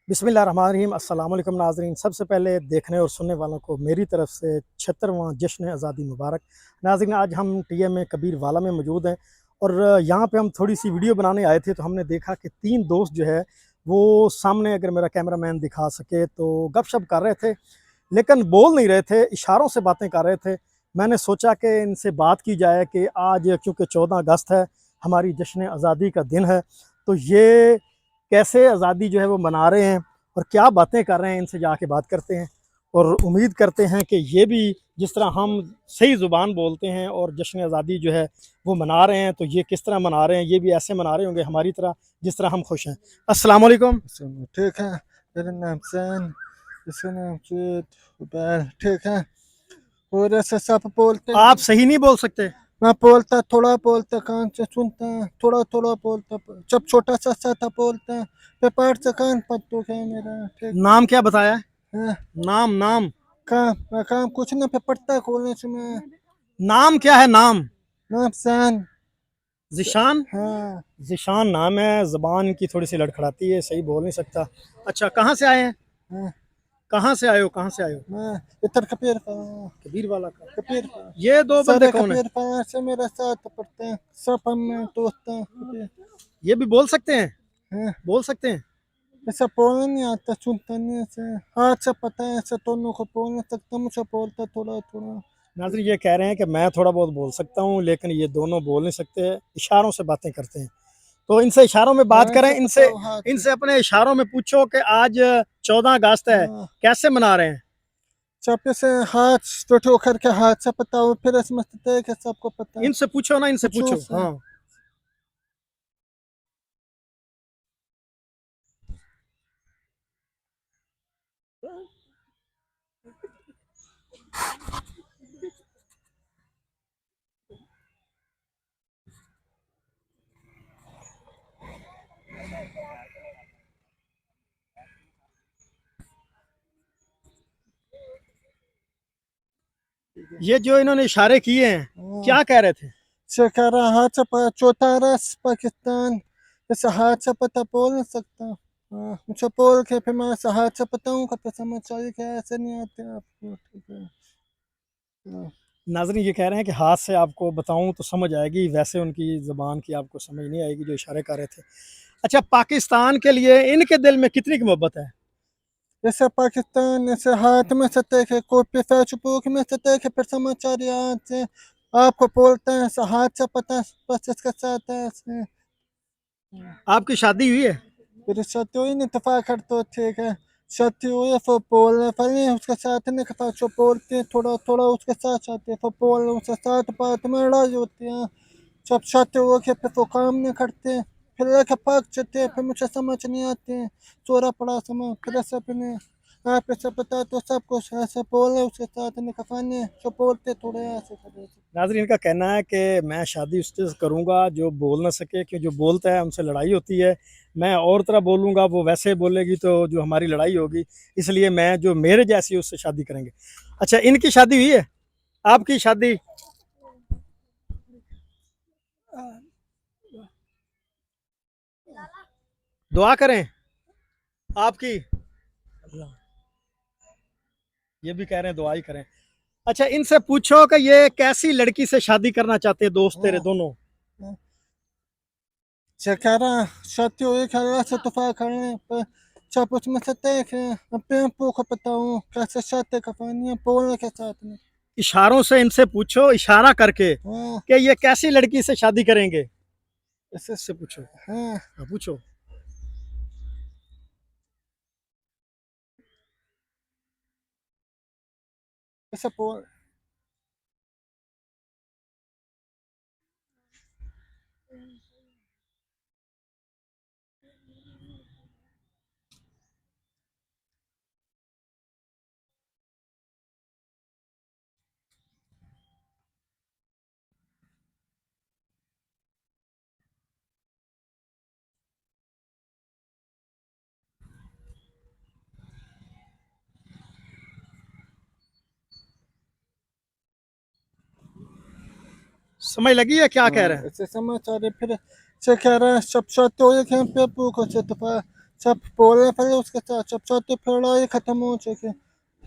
बिस्मिल्लाहिर्रहमानिर्रहीम अस्सलाम वालेकुम नाज़रीन। सबसे पहले देखने और सुनने वालों को मेरी तरफ से 76वां जश्न आज़ादी मुबारक। नाज़रीन, आज हम टीएमए कबीर वाला में मौजूद हैं और यहाँ पे हम थोड़ी सी वीडियो बनाने आए थे, तो हमने देखा कि 3 दोस्त जो है वो सामने, अगर मेरा कैमरामैन दिखा सके तो, गपशप कर रहे थे लेकिन बोल नहीं रहे थे, इशारों से बातें कर रहे थे। मैंने सोचा कि इनसे बात की जाए कि आज क्योंकि 14 अगस्त है, हमारी जश्न आज़ादी का दिन है, तो ये कैसे आज़ादी जो है वो मना रहे हैं और क्या बातें कर रहे हैं, इनसे जाके बात करते हैं। और उम्मीद करते हैं कि ये भी जिस तरह हम सही ज़ुबान बोलते हैं और जश्न आज़ादी जो है वो मना रहे हैं, तो ये किस तरह मना रहे हैं, ये भी ऐसे मना रहे होंगे हमारी तरह जिस तरह हम खुश हैं। अस्सलाम वालेकुम। ठीक है। मेरा नाम सैन, इसका नाम चूत उबैर, ठीक है। और ऐसे सब बोलते हैं। आप सही नहीं बोल सकते? मैं बोलता थोड़ा, बोलता कान से सुनता है, थोड़ा थोड़ा बोलता, जब छोटा सा था बोलता है। पेपर से कान पत्तू है मेरा, ठीक नाम क्या बताया? है। नाम नाम काम कुछ ना पे पढ़ता खोलने से मैं। नाम क्या है? नाम नाम सैन। जिशान। हाँ। जिशान नाम है, ज़बान की थोड़ी सी लड़खड़ाती है, सही बोल नहीं सकता। अच्छा, कहाँ से आए हैं? हाँ। कहाँ से आए हो? कहाँ से आए हो? मैं इतर कपीर का। कबीर वाला का। कपीर का। ये दो बंदे सारे कौन है? कपीर का से मेरे साथ पढ़ते हैं, सब हम दोस्त हैं कपीर। ये भी बोल सकते हैं? हाँ। बोल सकते हैं? ऐसा बोलना नहीं आता, सुनता नहीं ऐसे। हाथ से पता है, ऐसे दोनों को बोल नहीं सकता, मुझे बोलता थोड़ा थोड़ा। नाज़रीन, ये कह रहे हैं कि मैं थोड़ा बहुत बोल सकता हूँ लेकिन ये दोनों बोल नहीं सकते, इशारों से बातें करते हैं। तो इनसे इशारों में बात हाथ करें, से इनसे बताओ, हाथ से। इनसे अपने इशारों में पूछो कि आज 14 अगस्त है, हाँ। कैसे मना रहे हैं? चापे से हाथ टूटो करके हाथ से बताओ, फिर समझते हैं कि सबको पता है। इनसे पूछो ना, इनसे पूछो पूछो। से। हाँ। ये जो इन्होंने इशारे किए हैं, हाँ। क्या कह रहे थे? से कह रहा हाथ से चौथा रस पाकिस्तान। ऐसे हाथ से पता बोल नहीं सकता। हाँ, मुझे बोल के फिर मैं ऐसे हाथ से बताऊँ कब समझ चाहिए कि ऐसे नहीं आते आपको, ठीक है। हाँ। नाज़रीन, ये कह रहे हैं कि हाथ से आपको बताऊं तो समझ आएगी, वैसे उनकी ज़बान की आपको समझ नहीं आएगी जो इशारे कर रहे थे। अच्छा, पाकिस्तान के लिए इनके दिल में कितनी की मोहब्बत है? जैसे पाकिस्तान ऐसे हाथ में सतह के कॉपी फेसबुक में सतह के फिर समाचार याद से आपको बोलते हैं, ऐसे हाथ से पता बस इसके साथ है ऐसे। आपकी शादी हुई है? फिर शादी हुई नहीं, इतफाक कर तो ठीक है। शादी हुई है, फिर बोलने पर नहीं उसके साथ नहीं खता, जो बोलते हैं थोड़ा थोड़ा उसके साथ जाते हैं, फिर बोल उसके साथ बात में लड़ाई होती है। जब शादी हो के फिर वो काम नहीं करते, फिर लेके भाग जाते हैं, फिर मुझे समझ नहीं आते। चोरा पड़ा समय फिर ऐसा भी नहीं। आप ऐसा बता तो सब कुछ ऐसे बोले उसके साथ नहीं खफाने, जो बोलते थोड़े ऐसे करे। नाज़रीन, इनका कहना है कि मैं शादी उससे करूंगा जो बोल ना सके, कि जो बोलता है उनसे लड़ाई होती है। मैं और तरह बोलूंगा, वो वैसे बोलेगी तो जो हमारी लड़ाई होगी, इसलिए मैं जो मेरे जैसी उससे शादी करेंगे। अच्छा, इनकी शादी हुई है? आपकी शादी? दुआ करें आपकी। ये भी कह रहे हैं दुआ ही करें। अच्छा, इनसे पूछो कि ये कैसी लड़की से शादी करना चाहते हैं, दोस्त तेरे हाँ। दोनों? हाँ। शकारा शादी हुई खरा से तोहफा करने पर सब उसमें से देखे। अब पेम्पू को बताऊँ कैसे शादी कफानी है बोलने के साथ में। इशारों से इनसे पूछो, इशारा करके, हाँ। कि ये कैसी लड़की से शादी करेंगे, ऐसे। इससे पूछो। हाँ। हाँ, पूछो। ऐसे बोल। समझ लगी है क्या कह रहे हाँ। हैं? ऐसे समाचार है फिर से कह रहा है सब शादी हुई खे पेम्पू को से तोहफा सब बोलने पड़े उसके साथ, सब चौथी लड़ाई खत्म हो चुकी,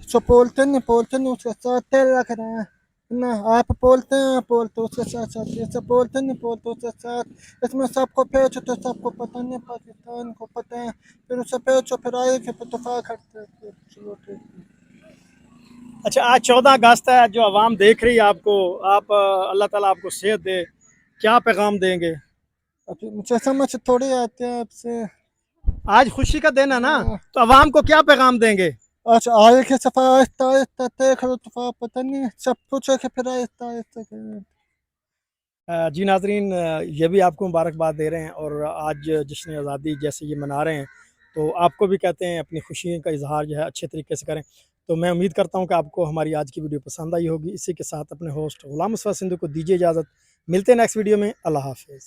सब बोलते नहीं उसके साथ तेल रख रहे हैं ना, आप बोलते हैं, आप बोलते उसके साथ साथ, ये सब बोलते नहीं बोलते उसके साथ, इसमें सबको पेचो तो सबको पता नहीं, पाकिस्तान को पता है, फिर उसे पेचो फिर आए कि दफा करते हैं, फिर चलो ठीक है। अच्छा, आज 14 अगस्त है, जो आवाम देख रही है आपको, आप अल्लाह ताला आपको सेहत दे, क्या पैगाम देंगे? अभी मुझे समझ थोड़ी आती है आपसे। आज खुशी का दिन है ना, हाँ, तो आवाम को क्या पैगाम देंगे? अच्छा आगे के सफा आहिस्ता आहिस्ता देख लो, दफा पता नहीं सब पूछो कि फिर आहिस्ता आहिस्ता करें। जी नाज़रीन, ये भी आपको मुबारकबाद दे रहे हैं और आज जश्न आज़ादी जैसे ये मना रहे हैं, तो आपको भी कहते हैं अपनी खुशी का इज़हार जो है अच्छे तरीके से करें। तो मैं उम्मीद करता हूँ कि आपको हमारी आज की वीडियो पसंद आई होगी। इसी के साथ अपने होस्ट ग़ुलाम मुस्तफ़ा सिंधु को दीजिए इजाज़त। मिलते हैं नेक्स्ट वीडियो में। अल्लाह हाफ़िज़।